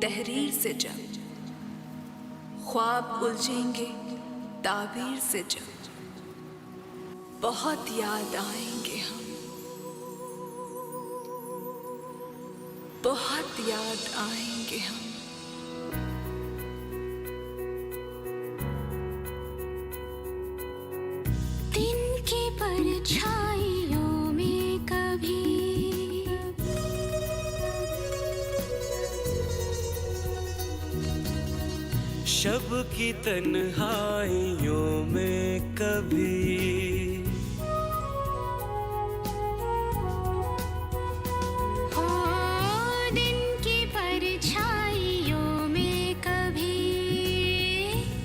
तहरीर से जब ख्वाब उलझेंगे ताबीर से जब बहुत याद आएंगे हम, बहुत याद आएंगे हम। दिन की परछाइयों में कभी शब की तन्हाइयों में कभी हो, दिन की परछाइयों में कभी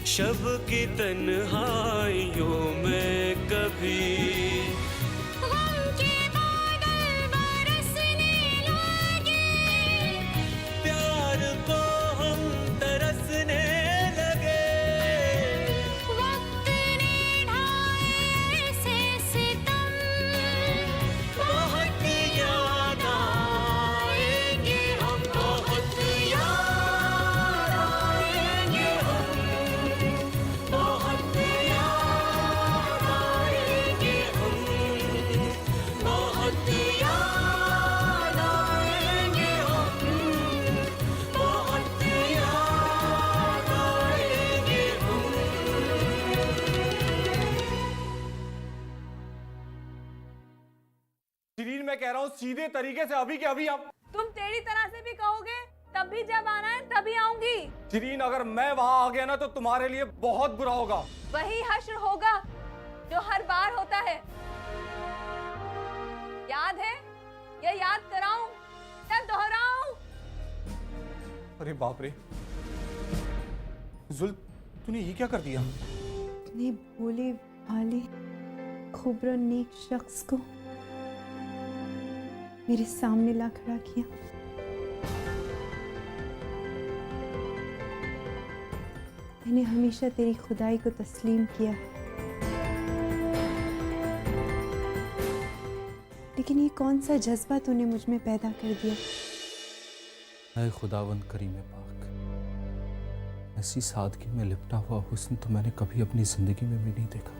शब की तन्हाइयों में कभी गम के बादल बरसने लगे, प्यार को हम तरसने लगे। वक्त ने ढाए ऐसे सितम, बहुत याद आएंगे हम, बहुत याद आएंगे हम, बहुत याद आएंगे हम, बहुत याद आएंगे हम, बहुत याद आएंगे हम। शिरीन, मैं कह रहा हूँ सीधे तरीके से अभी के अभी आप। तुम तेरी तरह से भी कहोगे तब भी जब आना है तभी आऊंगी। शिरीन, अगर मैं वहां आ गया ना तो तुम्हारे लिए बहुत बुरा होगा। वही हश्र होगा जो हर बार होता है। याद है या याद कराऊं या दोहराऊं? अरे बाप रे जुल, तूने ये क्या कर दिया? इतने भोले भाले खुबरो नेक शख्स को मेरे सामने ला खड़ा किया। मैंने हमेशा तेरी खुदाई को तस्लीम किया, लेकिन ये कौन सा जज्बा तूने मुझ में पैदा कर दिया? ऐ खुदावंद करीम पाक, ऐसी सादगी में लिपटा हुआ हुस्न तो मैंने कभी अपनी जिंदगी में भी नहीं देखा।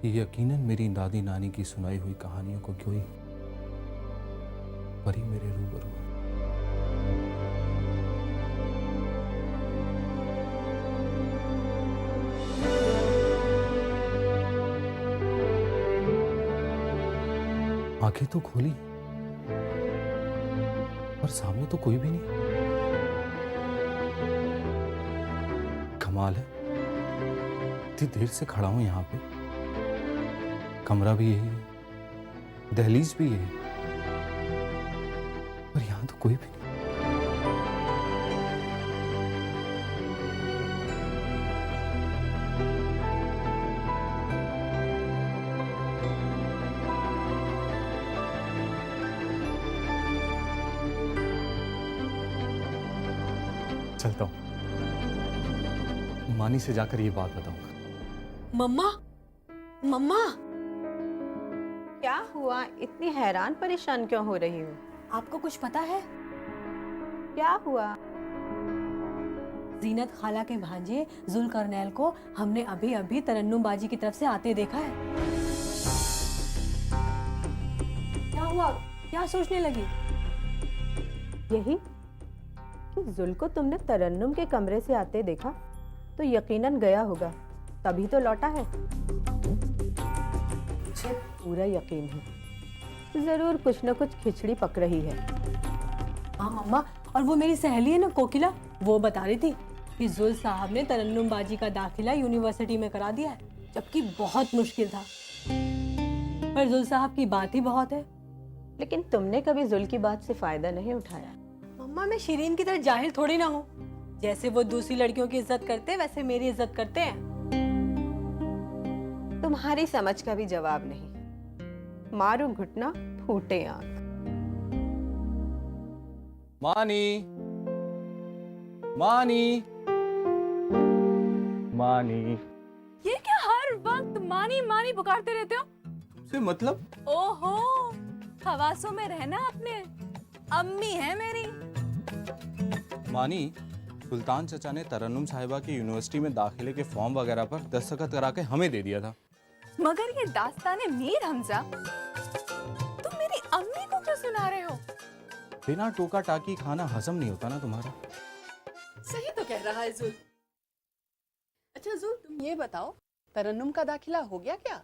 ये यकीनन मेरी दादी नानी की सुनाई हुई कहानियों को कोई परी मेरे रूबरू है। आंखें तो खोली पर सामने तो कोई भी नहीं। कमाल है, इतनी देर से खड़ा हूं यहाँ पे, कमरा भी यही है, दहलीज भी यही, पर यहाँ तो कोई भी नहीं। चलता हूं, मानी से जाकर ये बात बताऊंगा। मम्मा, मम्मा, क्या हुआ? इतनी हैरान परेशान क्यों हो रही हो? आपको कुछ पता है? क्या हुआ? जीनत खाला के भांजे जुल्करनैल को हमने अभी अभी तरन्नुम बाजी की तरफ से आते देखा है। क्या हुआ? क्या सोचने लगी? यही कि जुल को तुमने तरन्नुम के कमरे से आते देखा तो यकीनन गया होगा, तभी तो लौटा है। मुझे पूरा यकीन है, जरूर कुछ न कुछ खिचड़ी पक रही है। हाँ मम्मा, और वो मेरी सहेली है ना कोकिला, वो बता रही थी कि जुल साहब ने तरन्नुम बाजी का दाखिला यूनिवर्सिटी में करा दिया है, जबकि बहुत मुश्किल था। पर जुल साहब की बात ही बहुत है। लेकिन तुमने कभी जुल की बात से फायदा नहीं उठाया। मम्मा, मैं शिरीन की तरह जाहिल थोड़ी ना हूँ। जैसे वो दूसरी लड़कियों की इज्जत करते वैसे मेरी इज्जत करते हैं। तुम्हारी समझ का भी जवाब नहीं। मारो घुटना, फूटे आंख। मानी, मानी, मानी। ये क्या हर वक्त मानी मानी पुकारते रहते हो? से मतलब? ओहो, हवासों में रहना अपने। अम्मी है मेरी। मानी, सुल्तान चचा ने तरन्नुम साहिबा की यूनिवर्सिटी में दाखिले के फॉर्म वगैरह पर दस्तखत करा के हमें दे दिया था। मगर ये दास्ताने मीर हमजा तुम मेरी अम्मी को क्यों सुना रहे हो? बिना टोका टाकी खाना हजम नहीं होता ना तुम्हारा। सही तो कह रहा है जुल। अच्छा जुल, तुम ये बताओ, तरन्नुम का दाखिला हो गया क्या?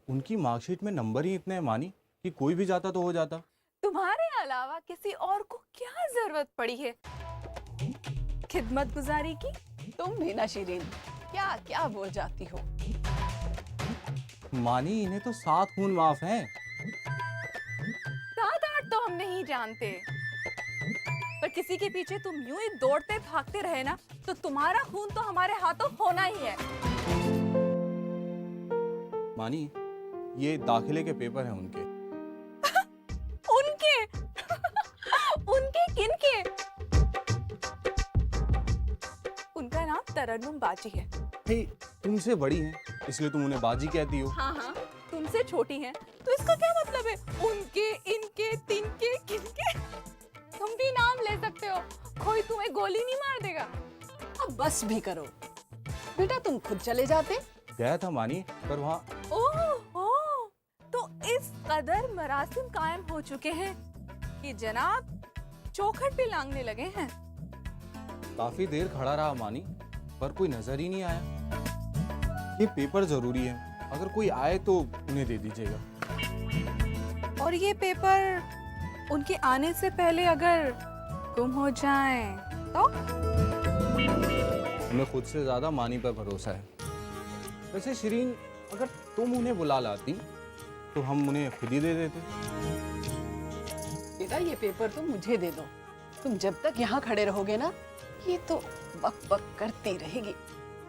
उनकी मार्कशीट में नंबर ही इतने हैं मानी कि कोई भी जाता तो हो जाता। तुम्हारे अलावा किसी और को क्या जरूरत पड़ी है खिदमत गुजारी की? तुम भी ना शिरीन, क्या क्या बोल जाती हो। मानी, इन्हें तो 7 खून माफ हैं। 7-8 तो हम नहीं जानते, पर किसी के पीछे तुम यूं ही दौड़ते भागते रहे ना, तो तुम्हारा खून तो हमारे हाथों होना ही है। मानी, ये दाखिले के पेपर हैं उनके। उनके उनके किनके? उनका नाम तरन्नुम बाजी है। हे, तुमसे बड़ी हैं, इसलिए तुम उन्हें बाजी कहती हो। हाँ हाँ, तुमसे छोटी हैं, तो इसका क्या मतलब है? उनके, इनके, तिनके, किनके? तुम भी नाम ले सकते हो, कोई तुम्हें गोली नहीं मार देगा। अब बस भी करो बेटा, तुम खुद चले जाते। गया था मानी, पर वहाँ ओहो, तो इस कदर मरासिम कायम हो चुके हैं कि जनाब चौखट भी लांगने लगे हैं। काफी देर खड़ा रहा मानी, पर कोई नजर ही नहीं आया। ये पेपर जरूरी है, अगर कोई आए तो उन्हें दे दीजिएगा। और ये पेपर उनके आने से पहले अगर गुम हो जाए तो? हमें खुद से ज्यादा मानी पर भरोसा है। वैसे शिरीन, अगर तुम उन्हें बुला लाती तो हम उन्हें खुद ही दे देते। बेटा, ये पेपर तुम मुझे दे दो। तुम जब तक यहाँ खड़े रहोगे ना, ये तो बक बक करती रहेगी।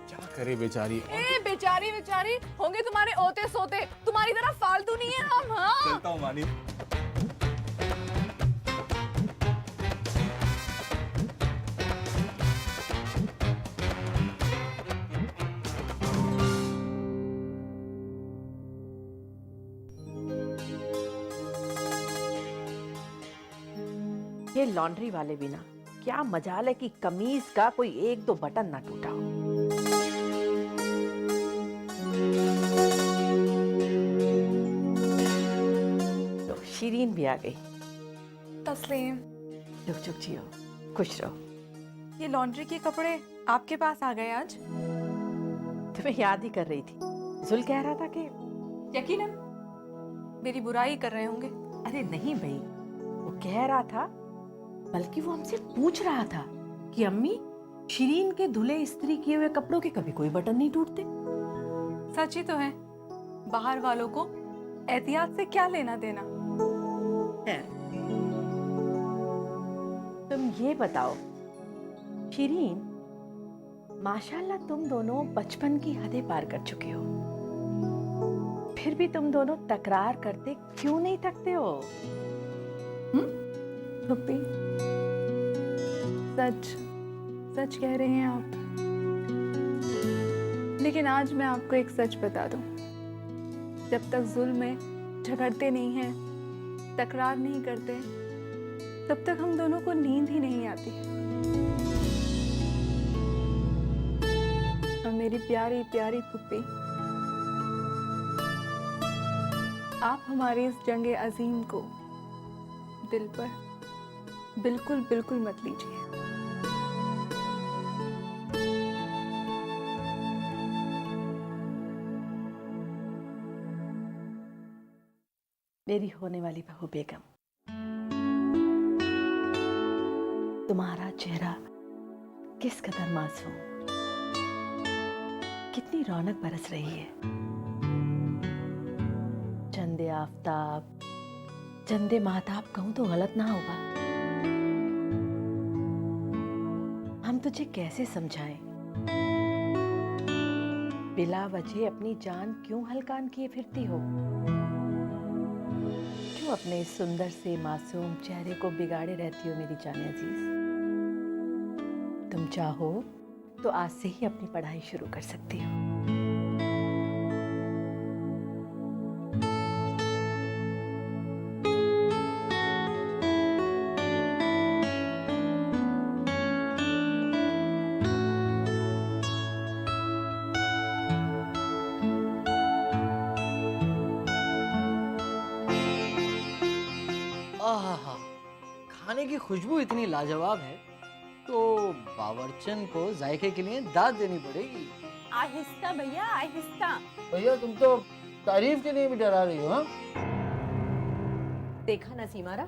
क्या करे बेचारी। ए बेचारी बेचारी होंगे तुम्हारे ओते सोते, तुम्हारी तरह फालतू नहीं है हम। हाँ, चलता हूँ मानी। ये लॉन्ड्री वाले भी ना, क्या मजाल है कि कमीज का कोई 1-2 बटन ना टूटा हो। तो शिरीन भी आ गई। तस्लीम, जुग जुग जियो, खुश रहो। ये लॉन्ड्री के कपड़े आपके पास आ गए आज? तुम्हें याद ही कर रही थी। जुल कह रहा था कि यकीनन मेरी बुराई कर रहे होंगे। अरे नहीं भाई, वो कह रहा था, बल्कि वो हमसे पूछ रहा था कि अम्मी, शिरीन के धुले इस्त्री किए हुए कपड़ों के कभी कोई बटन नहीं टूटते। सच ही तो है, बाहर वालों को एहतियात से क्या लेना देना है। तुम ये बताओ शिरीन, माशाल्लाह तुम दोनों बचपन की हदें पार कर चुके हो, फिर भी तुम दोनों तकरार करते क्यों नहीं थकते हो? पप्पी, सच सच कह रहे हैं आप। लेकिन आज मैं आपको एक सच बता दूं, जब तक जुल्म में झगड़ते नहीं हैं, तकरार नहीं करते, तब तक हम दोनों को नींद ही नहीं आती। और मेरी प्यारी प्यारी पुप्पी, आप हमारी इस जंगे अजीम को दिल पर बिल्कुल बिल्कुल मत लीजिए। मेरी होने वाली बहू बेगम, तुम्हारा चेहरा किस कदर मासूम, कितनी रौनक बरस रही है। चंदे आफताब, चंदे महताब कहूं तो गलत ना होगा। हम तुझे कैसे समझाएं? बिला वजह अपनी जान क्यों हलकान किए फिरती हो? क्यों अपने सुंदर से मासूम चेहरे को बिगाड़े रहती हो मेरी जान अजीज? तुम चाहो तो आज से ही अपनी पढ़ाई शुरू कर सकती हो। खाने की खुशबू इतनी लाजवाब है तो बावर्चन को जायके के लिए दाद देनी पड़ेगी। आहिस्ता भैया आहिस्ता। भैया तुम तो तारीफ के लिए भी डरा रही हो। हाँ, देखा ना सीमारा,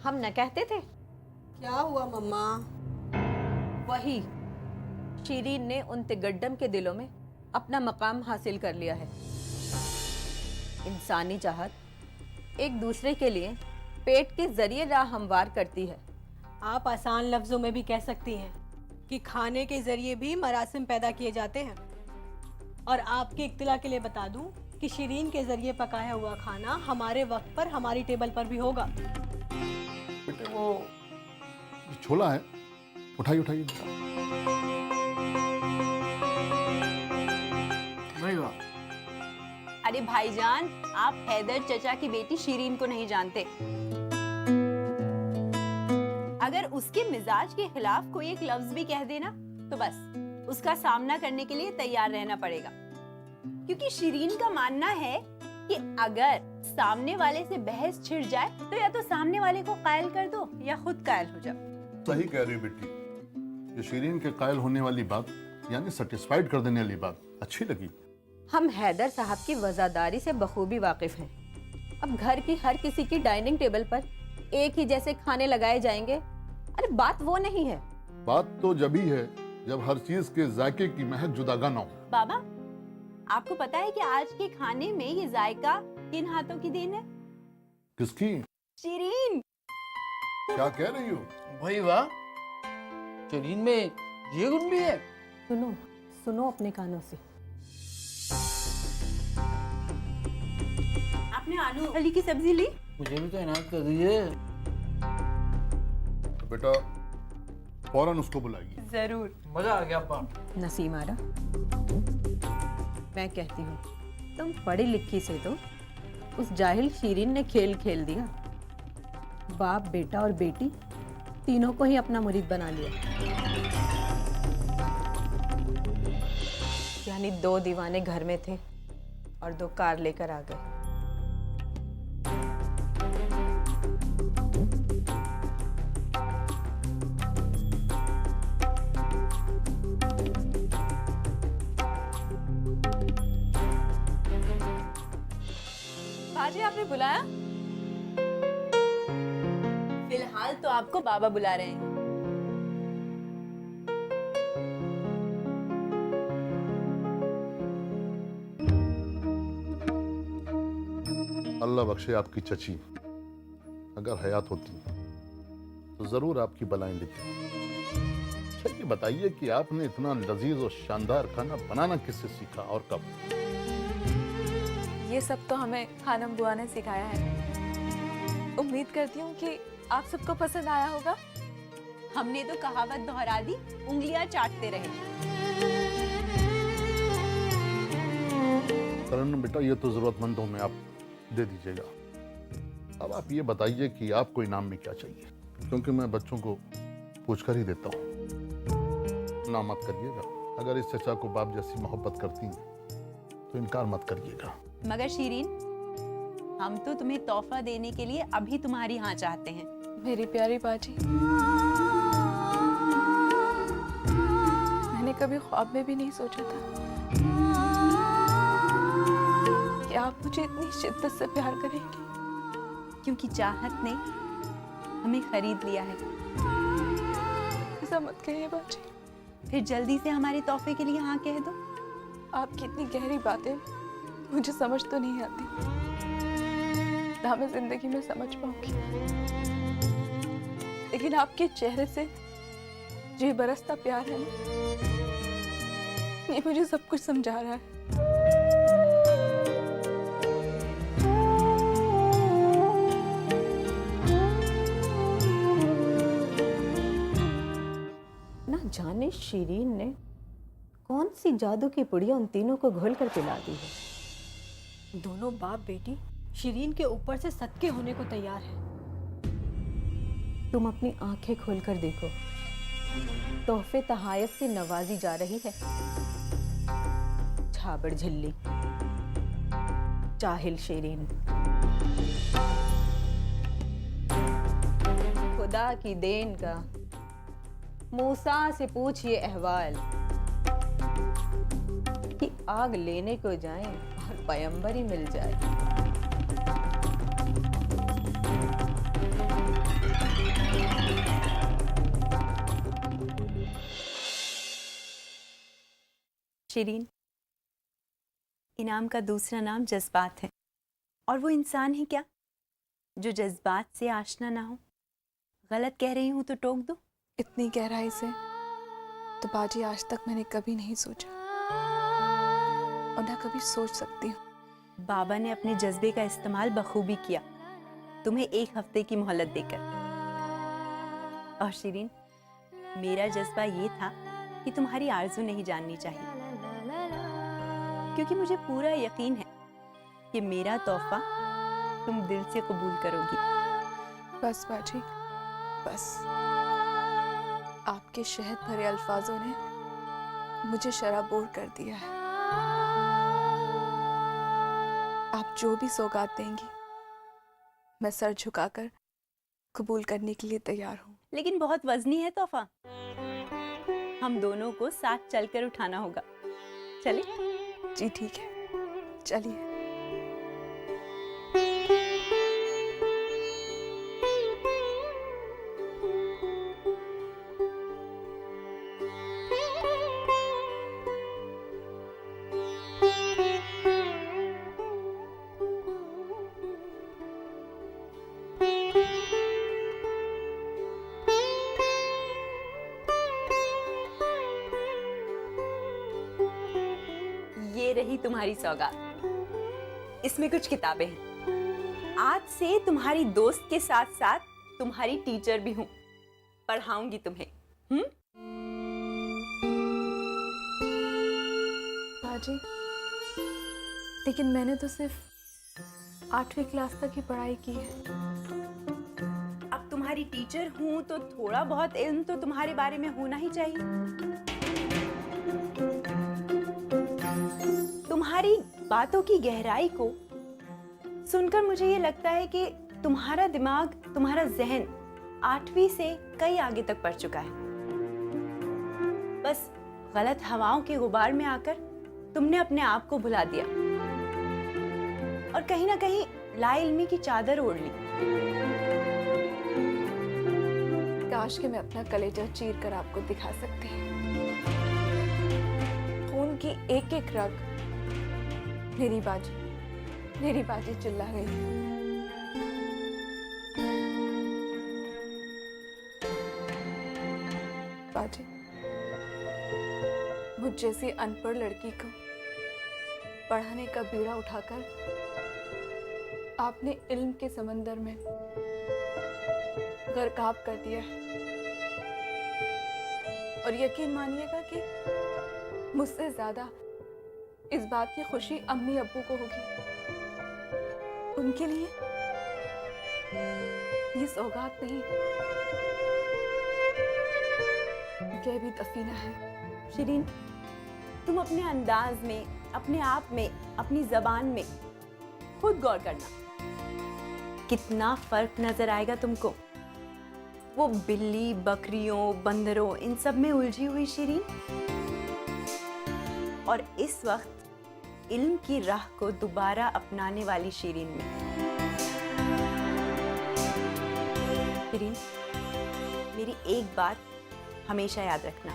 हम न कहते थे। क्या हुआ मम्मा? वही शीरीन ने उन तिगड्डम के दिलों में अपना मकाम हासिल कर लिया है। इंसानी चाहत एक दूसरे के लिए पेट के जरिए राह हमवार करती है। आप आसान लफ्जों में भी कह सकती हैं कि खाने के जरिए भी मरासिम पैदा किए जाते हैं। और आपके इत्तला के लिए बता दूं कि शीरीन के जरिए पकाया हुआ खाना हमारे वक्त पर हमारी टेबल पर भी होगा। बेटे वो छोला है, उठाइए उठाइए। भाई वाह। अरे भाईजान, आप हैदर चचा की बेटी शीरीन को नहीं जानते। अगर उसके मिजाज के खिलाफ कोई एक लफ्ज भी कह देना तो बस उसका सामना करने के लिए तैयार रहना पड़ेगा, क्योंकि शीरीन का मानना है कि अगर सामने वाले से बहस छिड़ जाए तो या तो सामने वाले को कायल कर दो या खुद कायल हो जाओ। सही कह रही हो बेटी, ये शीरीन के कायल होने वाली बात यानी सेटिस्फाइड कर देने वाली बात अच्छी लगी। हम हैदर साहब की वफादारी से बखूबी वाकिफ हैं। अब घर की हर किसी की डाइनिंग टेबल पर एक ही जैसे खाने लगाए जाएंगे। अरे बात वो नहीं है। बात तो जब ही है जब हर चीज के जायके की महक जुदागा ना हो। बाबा, आपको पता है कि आज के खाने में ये जायका किन हाथों की देन है? किसकी? शीरीन। क्या कह रही हो? भाई वाह, शीरीन में ये गुण भी है। सुनो सुनो अपने कानों से। आपने आलू फली की सब्जी ली? मुझे भी तो इनायत कर दीजिए। तो बेटा फौरन उसको बुलाइए। जरूर। मजा आ गया अब्बा। नसीम आरा, मैं कहती हूँ तुम पढ़ी लिखी से तो उस जाहिल शीरीन ने खेल खेल दिया। बाप बेटा और बेटी तीनों को ही अपना मुरीद बना लिया। यानी 2 दीवाने घर में थे और 2 कार लेकर आ गए। बाजी, आपने बुलाया? फिलहाल तो आपको बाबा बुला रहे हैं। अल्लाह बख्शे आपकी चची, अगर हयात होती तो जरूर आपकी बलाएं लेती। अच्छा ये बताइए कि आपने इतना लजीज और शानदार खाना बनाना किससे सीखा और कब? ये सब तो हमें खानम बुआ ने सिखाया है। उम्मीद करती हूँ कि आप सबको पसंद आया होगा। हमने तो कहावत दोहरा दी, उंगलियां चाटते रहे। तरन्नुम बेटा, ये तो जरूरतमंदों में आप दे दीजिएगा। अब आप ये बताइए कि आपको इनाम में क्या चाहिए, क्योंकि मैं बच्चों को पूछ कर ही देता हूँ। ना मत करिएगा। अगर इस चचा को बाप जैसी मोहब्बत करती हैं तो इनकार मत करिएगा। मगर शीरीन, हम तो तुम्हें तोहफा देने के लिए अभी तुम्हारी हाँ चाहते हैं। मेरी प्यारी बाजी, मैंने कभी ख्वाब में भी नहीं सोचा था कि आप मुझे इतनी शिद्दत से प्यार करेंगे। क्योंकि चाहत ने हमें खरीद लिया है। ऐसा मत कहिए बाजी। फिर जल्दी से हमारे तोहफे के लिए हाँ कह दो। आपकी इतनी गहरी बातें मुझे समझ तो नहीं आती, ना मैं जिंदगी में समझ पाऊंगी, लेकिन आपके चेहरे से जो बरसता प्यार है ना, ये मुझे सब कुछ समझा रहा है। ना जाने शीरीन ने कौन सी जादू की पुड़िया उन तीनों को घोल कर पिला दी है। दोनों बाप बेटी शीरीन के ऊपर से सदके होने को तैयार है। तुम अपनी आंखें खोलकर देखो, तोहफे तहायत से नवाजी जा रही है। छाबड़ झिल्ली, जाहिल शीरीन, खुदा की देन का, मूसा से पूछिए अहवाल कि आग लेने को जाएं और पैगंबर ही मिल जाए। शिरीन, इनाम का दूसरा नाम जज्बात है, और वो इंसान ही क्या जो जज्बात से आशना ना हो। गलत कह रही हूं तो टोक दो। इतनी गहराई से तो बाजी आज तक मैंने कभी नहीं सोचा, और ना कभी सोच सकती हूँ। बाबा ने अपने जज्बे का इस्तेमाल बखूबी किया, तुम्हें 1 हफ्ते की मोहलत देकर। और शिरीन, मेरा जज्बा ये था कि तुम्हारी आरज़ू नहीं जाननी चाहिए, क्योंकि मुझे पूरा यकीन है कि मेरा तोहफा तुम दिल से कबूल करोगी। बस बाजी, बस। आपके शहद भरे अल्फाजों ने मुझे शराबोर कर दिया है। आप जो भी सौगात देंगी, मैं सर झुकाकर कबूल करने के लिए तैयार हूँ। लेकिन बहुत वजनी है तोहफा, हम दोनों को साथ चलकर उठाना होगा। चले? जी ठीक है, चलिए। ये रही तुम्हारी सौगात। इसमें कुछ किताबें हैं। आज से तुम्हारी दोस्त के साथ साथ तुम्हारी टीचर भी हूँ, पढ़ाऊंगी तुम्हें। बाजी, लेकिन मैंने तो सिर्फ 8वीं क्लास तक ही पढ़ाई की है। अब तुम्हारी टीचर हूँ तो थोड़ा बहुत इल्म तो तुम्हारे बारे में होना ही चाहिए। तुम्हारी बातों की गहराई को सुनकर मुझे ये लगता है कि तुम्हारा दिमाग, तुम्हारा जहन 8वीं से कई आगे तक बढ़ चुका है। बस गलत हवाओं के गुबार में आकर तुमने अपने आप को भुला दिया और कहीं ना कहीं लाइल्मी की चादर ओढ़ ली। काश कि मैं अपना कलेजा चीर कर आपको दिखा सकती। खून की एक एक रग मेरी बाजी चिल्ला रही है। बाजी, मुझ जैसी अनपढ़ लड़की को पढ़ाने का बीड़ा उठाकर आपने इल्म के समंदर में गर्काब कर दिया है। और यकीन मानिएगा कि मुझसे ज्यादा इस बात की खुशी अम्मी अब्बू को होगी। उनके लिए ये सौगात नहीं, ये भी दफीना है। शिरीन, तुम अपने अंदाज में, अपने आप में, अपनी जबान में खुद गौर करना, कितना फर्क नजर आएगा तुमको। वो बिल्ली, बकरियों, बंदरों, इन सब में उलझी हुई शिरीन, और इस वक्त इल्म की राह को दोबारा अपनाने वाली शिरीन में। शिरीन, मेरी एक बात हमेशा याद रखना,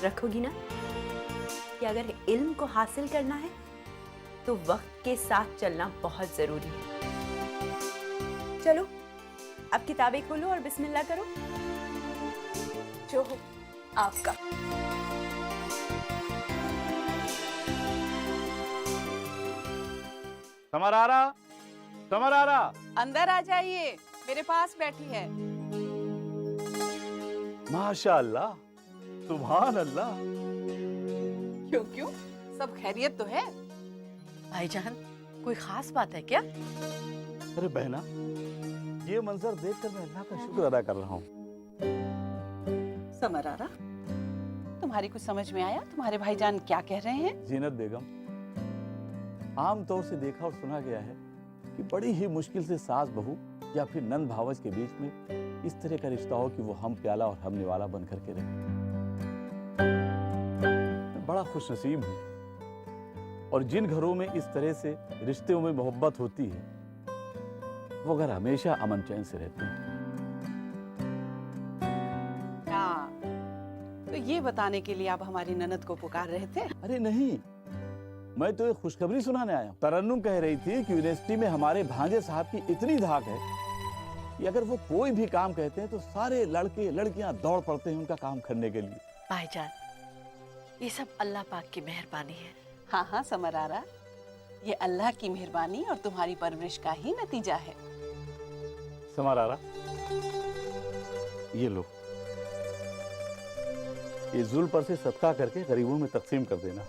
रखोगी ना, कि अगर इल्म को हासिल करना है तो वक्त के साथ चलना बहुत जरूरी है। चलो अब किताबें खोलो और बिस्मिल्लाह करो। जो हो आपका। समरारा, अंदर आ जाइए, मेरे पास बैठी है। माशाअल्लाह, सुभान अल्लाह। क्यों क्यों, सब खैरियत तो है? भाईजान, कोई खास बात है क्या? अरे बहना, ये मंजर देखकर मैं अल्लाह का शुक्र अदा कर रहा हूँ। समरारा, तुम्हारी कुछ समझ में आया? तुम्हारे भाईजान क्या कह रहे हैं? जीनत बेगम, आम तौर से देखा और सुना गया है कि बड़ी ही मुश्किल से सास बहू या फिर नंद भावज के बीच में इस तरह का रिश्ता हो कि वो हम प्याला और हम निवाला बन करके रहे। मैं बड़ा खुशनसीब हूँ और जिन घरों में इस तरह से रिश्तों में मोहब्बत होती है वो घर हमेशा अमन चैन से रहते हैं। हाँ, तो ये बताने के लिए आप हमारी ननद को पुकार रहे थे? अरे नहीं, मैं तो एक खुशखबरी सुनाने आया हूँ। तरन्नुम कह रही थी कि यूनिवर्सिटी में हमारे भांजे साहब की इतनी धाक है कि अगर वो कोई भी काम कहते हैं तो सारे लड़के लड़कियां दौड़ पड़ते हैं उनका काम करने के लिए। भाईजान, ये सब अल्लाह पाक की मेहरबानी है। हाँ हाँ समझ आ रहा, ये अल्लाह की मेहरबानी और तुम्हारी परवरिश का ही नतीजा है। समारा रहा, ये लो, ये जुल पर से सदका करके गरीबों में तकसीम कर देना।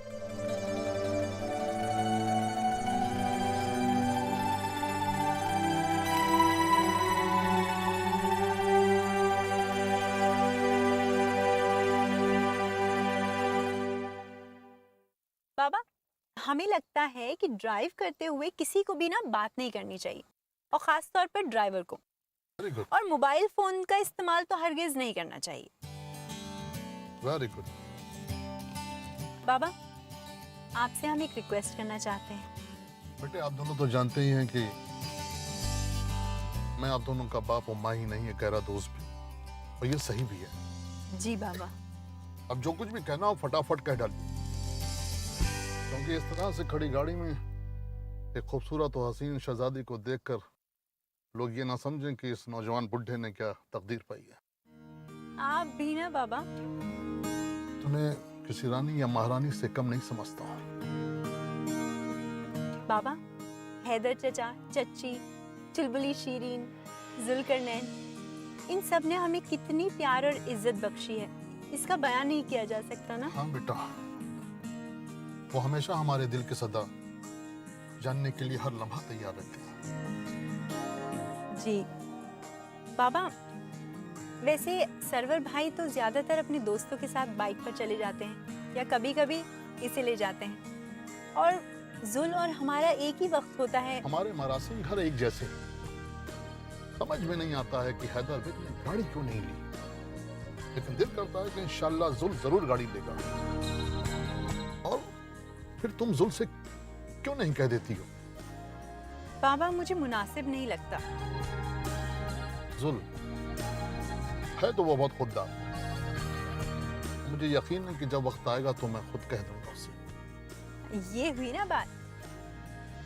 बाबा, हमें लगता है कि ड्राइव करते हुए किसी को भी ना बात नहीं करनी चाहिए, और खास तौर पर ड्राइवर को। वेरी गुड, और मोबाइल फोन का इस्तेमाल तो हरगिज नहीं करना चाहिए। Very good. बाबा, आपसे हम एक रिक्वेस्ट करना चाहते हैं। बेटे, आप दोनों तो जानते ही हैं कि मैं आप दोनों का बाप और माँ ही नहीं है, गहरा दोस्त भी, और ये सही भी है। जी बाबा। अब जो कुछ भी कहना हो फटाफट कह डालिए, क्योंकि इस तरह से खड़ी गाड़ी में एक खूबसूरत और हसीन शहजादी को देखकर लोग ये ना समझें कि इस नौजवान बुढ़े ने क्या तकदीर पाई है। आप भी ना बाबा। तुम्हें किसी रानी या महारानी से कम नहीं समझता हूँ। बाबा, हैदर चचा, चच्ची, चुलबुली शीरीन, जुल्करनैन, इन सब ने हमें कितनी प्यार और इज्जत बख्शी है, इसका बयान नहीं किया जा सकता ना। हाँ बेटा, वो हमेशा हमारे दिल की सदा जानने के लिए हर लम्हा तैयार रहते हैं। जी बाबा, वैसे सरवर भाई तो ज्यादातर अपने दोस्तों के साथ बाइक पर चले जाते हैं या कभी कभी इसे ले जाते हैं, और जुल और हमारा एक ही वक्त होता है। हमारे मरासिम घर एक जैसे, समझ में नहीं आता है कि हैदर बेग ने गाड़ी क्यों नहीं ली, लेकिन दिल करता है कि इंशाल्लाह जुल जरूर गाड़ी लेगा। और फिर तुम जुल से क्यों नहीं कह देती हो? बाबा, मुझे मुनासिब नहीं लगता। जुल है तो वो बहुत खुददार, मुझे यकीन है कि जब वक्त आएगा तो मैं खुद कह दूंगा उसे। ये हुई ना बात,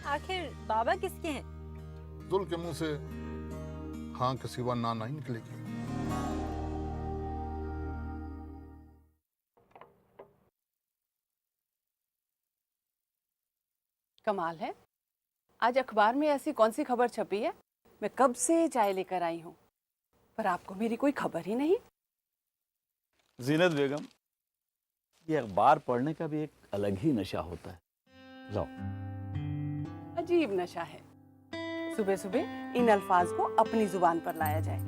आखिर बाबा किसके हैं? जुल के मुंह से हाँ के सिवा ना नहीं निकलेगी। कमाल है, आज अखबार में ऐसी कौन सी खबर छपी है? मैं कब से चाय लेकर आई हूँ, पर आपको मेरी कोई खबर ही नहीं। जीनत बेगम, ये अखबार पढ़ने का भी एक अलग ही नशा होता है। लाओ। अजीब नशा है, सुबह सुबह इन अल्फाज को अपनी जुबान पर लाया जाए।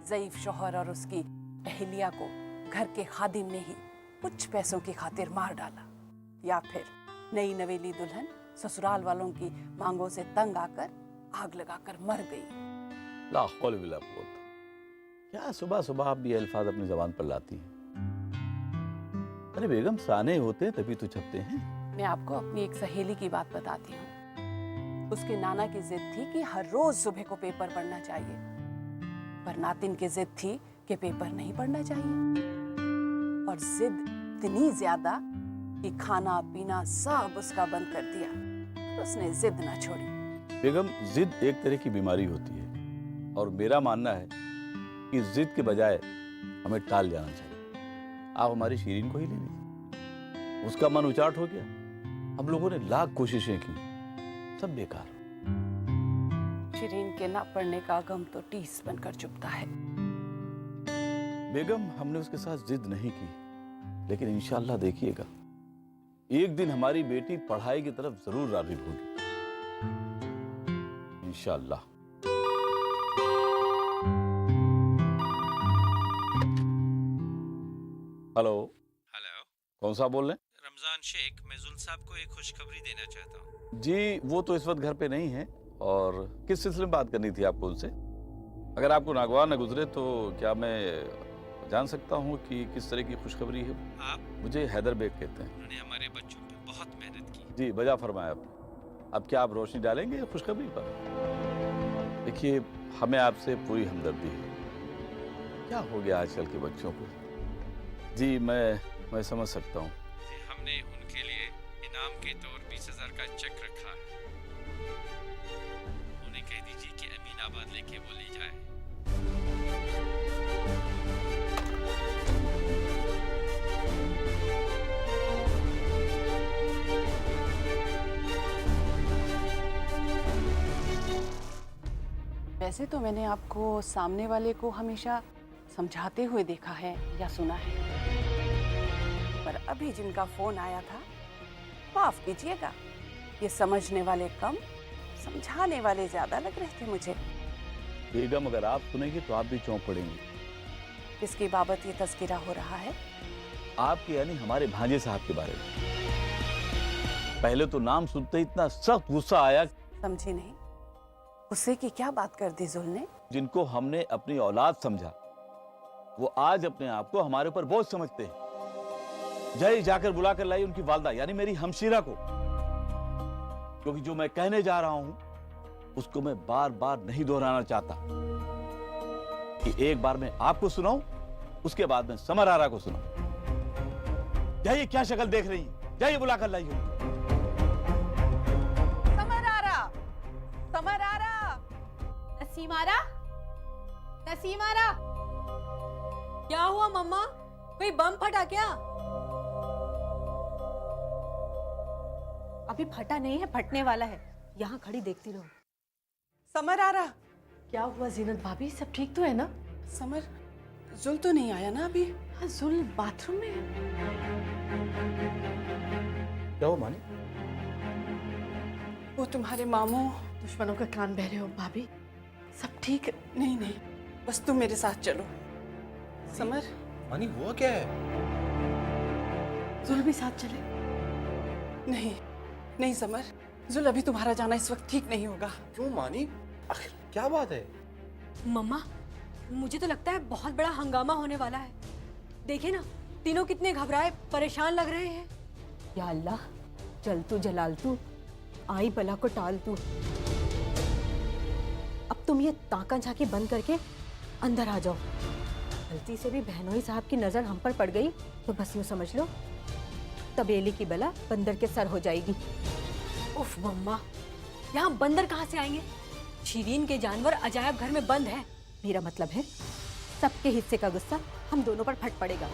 ज़ईफ शौहर और उसकी अहलिया को घर के खादिम ने ही कुछ पैसों की खातिर मार डाला, या फिर नई नवेली दुल्हन ससुराल वालों की मांगों से तंग आकर आग लगाकर मर गई। ला हौल वला कुव्वत। क्या सुबह सुबह आप ये अल्फाज अपनी जबान पर लाती हैं? अरे बेगम, साने होते तभी तो छपते हैं। मैं आपको अपनी एक सहेली की बात बताती हूँ। उसके नाना की जिद थी कि हर रोज सुबह को पेपर पढ़ना चाहिए, पर नातिन की जिद थी कि पेपर नहीं पढ़ना चाहिए, और जिद इतनी ज्यादा कि खाना पीना सब उसका बंद कर दिया, पर उसने जिद ना छोड़ी। बेगम, जिद एक तरह की बीमारी होती है, और मेरा मानना है कि जिद के बजाय हमें टाल जाना चाहिए। आप हमारी शीरीन को ही ले लीजिए, उसका मन उचाट हो गया, हम लोगों ने लाख कोशिशें की, सब बेकार। शीरीन के ना पढ़ने का गम तो टीस बनकर चुभता है। बेगम, हमने उसके साथ जिद नहीं की, लेकिन इंशाअल्लाह देखिएगा एक दिन हमारी बेटी पढ़ाई की तरफ जरूर राग़िब होगी, इंशाअल्लाह। हेलो। हेलो, कौन सा बोल रहे हैं? रमजान शेख, मैं जुल साहब को एक खुशखबरी देना चाहता हूँ। जी, वो तो इस वक्त घर पे नहीं है। और किस सिलसिले में बात करनी थी आपको उनसे? अगर आपको नागवार न गुजरे तो क्या मैं जान सकता हूँ कि किस तरह की खुशखबरी है? आप? मुझे हैदर बेग कहते हैं। उन्होंने हमारे बच्चों पे बहुत मेहनत की। जी, बजा फरमाया आप। अब क्या आप रोशनी डालेंगे खुशखबरी पर? देखिए, हमें आपसे पूरी हमदर्दी है। क्या हो गया आजकल के बच्चों को? जी, मैं समझ सकता हूँ। हमने उनके लिए इनाम के तौर 20,000 का चेक रखा है। उन्हें कह दीजिए कि अमीनाबाद लेके वो ले जाए। वैसे तो मैंने आपको सामने वाले को हमेशा समझाते हुए देखा है या सुना है, पर अभी जिनका फोन आया था, माफ कीजिएगा, ये समझने वाले कम, समझाने वाले ज्यादा लग रहे थे मुझे। बेगम, अगर आप सुनेंगे तो आप भी चौंक पड़ेंगे। किसकी बाबत ये तस्करा हो रहा है? आपके यानी हमारे भांजे साहब के बारे में। पहले तो नाम सुनते ही इतना सख्त गुस्सा आया। समझी नहीं, गुस्से की क्या बात कर दी जुल ने? जिनको हमने अपनी औलाद समझा, वो आज अपने आप को हमारे ऊपर बोझ समझते हैं। जय जाकर बुलाकर लाई उनकी वालदा यानी मेरी हमशीरा को, क्योंकि जो मैं कहने जा रहा हूं उसको मैं बार बार नहीं दोहराना चाहता कि एक बार मैं आपको सुनाऊं, उसके बाद मैं समर आरा को सुनाऊं। जाइए, क्या शक्ल देख रही है? जाइए बुलाकर लाइए। समर आरा, नसीमारा, नसीमारा। क्या हुआ मम्मा? कोई बम फटा क्या? अभी फटा नहीं है, फटने वाला है। यहाँ खड़ी देखती रहो। समर आरा। क्या हुआ जीनत भाभी, सब ठीक तो है ना? समर, जुल तो नहीं आया ना अभी? हाँ, जुल बाथरूम में है। क्या हुआ मानी? वो तुम्हारे मामू दुश्मनों के कान बह रहे हो भाभी, सब ठीक? नहीं नहीं, बस तुम मेरे साथ चलो। समर, मानी हुआ क्या है? जुल भी साथ चले? नहीं नहीं समर, जुल अभी तुम्हारा जाना इस वक्त ठीक नहीं होगा। क्यों मानी, आखिर क्या बात है? मम्मा, मुझे तो लगता है बहुत बड़ा हंगामा होने वाला है। देखिए ना, तीनों कितने घबराए परेशान लग रहे हैं। या अल्लाह, जल तू जलाल तू, आई बला को टाल तू। अब तुम ये ताका झांकी बंद करके अंदर आ जाओ। गलती से भी बहनोई साहब की नजर हम पर पड़ गई तो बस यूं समझ लो, तबेली की बला बंदर के सर हो जाएगी। उफ मम्मा, यहाँ बंदर कहाँ से आएंगे? शीरीन के जानवर अजायब घर में बंद है। मेरा मतलब है सबके हिस्से का गुस्सा हम दोनों पर फट पड़ेगा।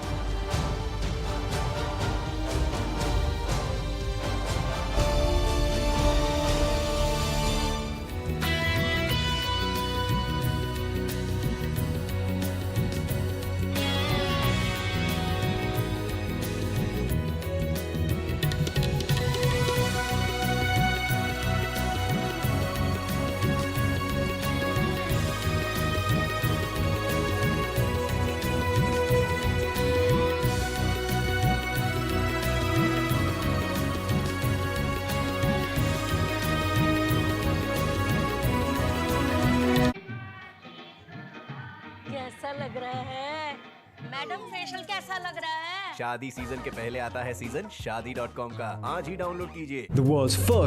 कैसा लग रहा है मैडम? फेशियल कैसा लग रहा है? शादी सीजन के पहले आता है सीजन शादी.com का। आज ही डाउनलोड कीजिए। The world's first